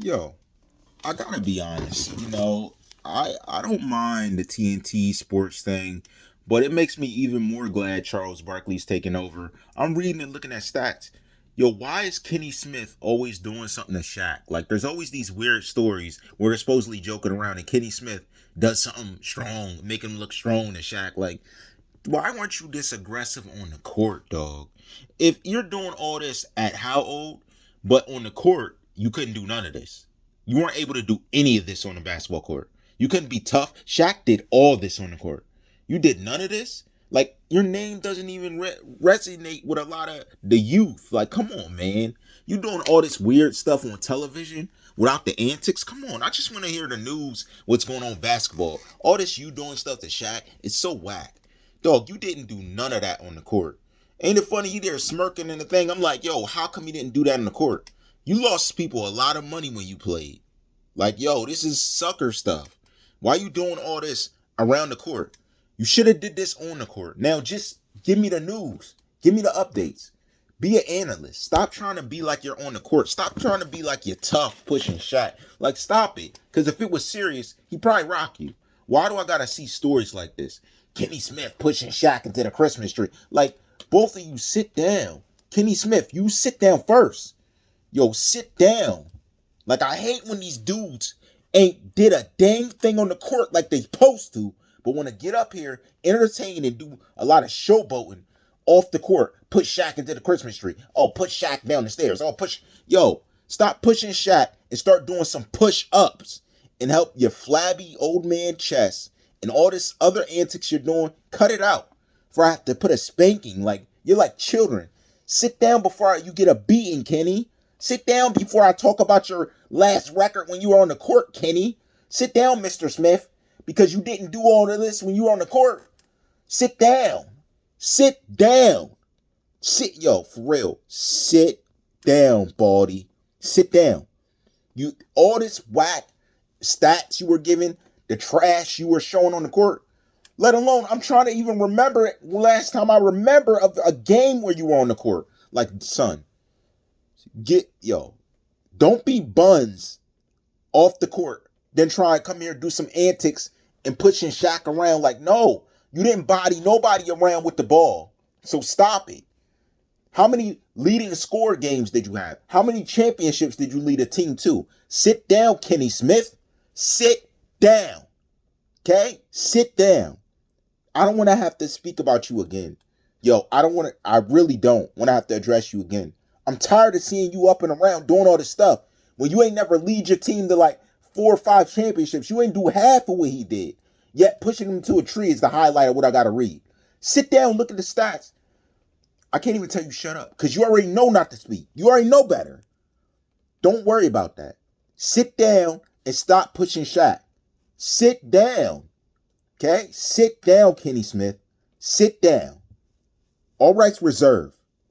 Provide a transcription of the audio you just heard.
Yo, I gotta be honest. I don't mind the TNT sports thing, but it makes me even more glad Charles Barkley's taking over. I'm reading and looking at stats. Yo, why is Kenny Smith always doing something to Shaq? Like, there's always these weird stories where they're supposedly joking around, and Kenny Smith does something strong, make him look strong to Shaq. Like, why weren't you this aggressive on the court, dog? If you're doing all this at how old, but on the court, you couldn't do none of this. You weren't able to do any of this on the basketball court. You couldn't be tough. Shaq did all this on the court. You did none of this? Like, your name doesn't even resonate with a lot of the youth. Like, come on, man. You doing all this weird stuff on television without the antics? Come on. I just want to hear the news, what's going on in basketball. All this you doing stuff to Shaq, it's so whack. Dog, you didn't do none of that on the court. Ain't it funny? He there smirking in the thing. I'm like, yo, how come you didn't do that in the court? You lost people a lot of money when you played. Like, yo, this is sucker stuff. Why you doing all this around the court? You should have did this on the court. Now just give me the news. Give me the updates. Be an analyst. Stop trying to be like you're on the court. Stop trying to be like you're tough pushing shot. Like, stop it. Because if it was serious, he'd probably rock you. Why do I got to see stories like this? Kenny Smith pushing Shaq into the Christmas tree. Like, both of you sit down. Kenny Smith, you sit down first. Yo, sit down. Like, I hate when these dudes ain't did a dang thing on the court like they supposed to, but want to get up here, entertain, and do a lot of showboating off the court. Put Shaq into the Christmas tree. Oh, put Shaq down the stairs. Oh, push. Yo, stop pushing Shaq and start doing some push-ups and help your flabby old man chest and all this other antics you're doing. Cut it out before I have to put a spanking. Like, you're like children. Sit down before you get a beating, Kenny. Sit down before I talk about your last record when you were on the court, Kenny. Sit down, Mr. Smith, because you didn't do all of this when you were on the court. Sit down. Sit down. Yo, for real. Sit down, Baldy. Sit down. You all this whack stats you were giving, the trash you were showing on the court, let alone, I'm trying to even remember it. Last time I remember of a game where you were on the court. Like, son, don't be buns off the court, then try and come here and do some antics and pushing Shaq around. Like, no, you didn't body nobody around with the ball. So stop it. How many leading score games did you have? How many championships did you lead a team to? Sit down, Kenny Smith. Sit down. Okay? Sit down. I don't want to have to speak about you again. Yo, I really don't want to have to address you again. I'm tired of seeing you up and around doing all this stuff when you ain't never lead your team to like 4 or 5 championships. You ain't do half of what he did. Yet pushing him to a tree is the highlight of what I got to read. Sit down, look at the stats. I can't even tell you shut up because you already know not to speak. You already know better. Don't worry about that. Sit down and stop pushing Shaq. Sit down. Okay? Sit down, Kenny Smith. Sit down. All rights reserved.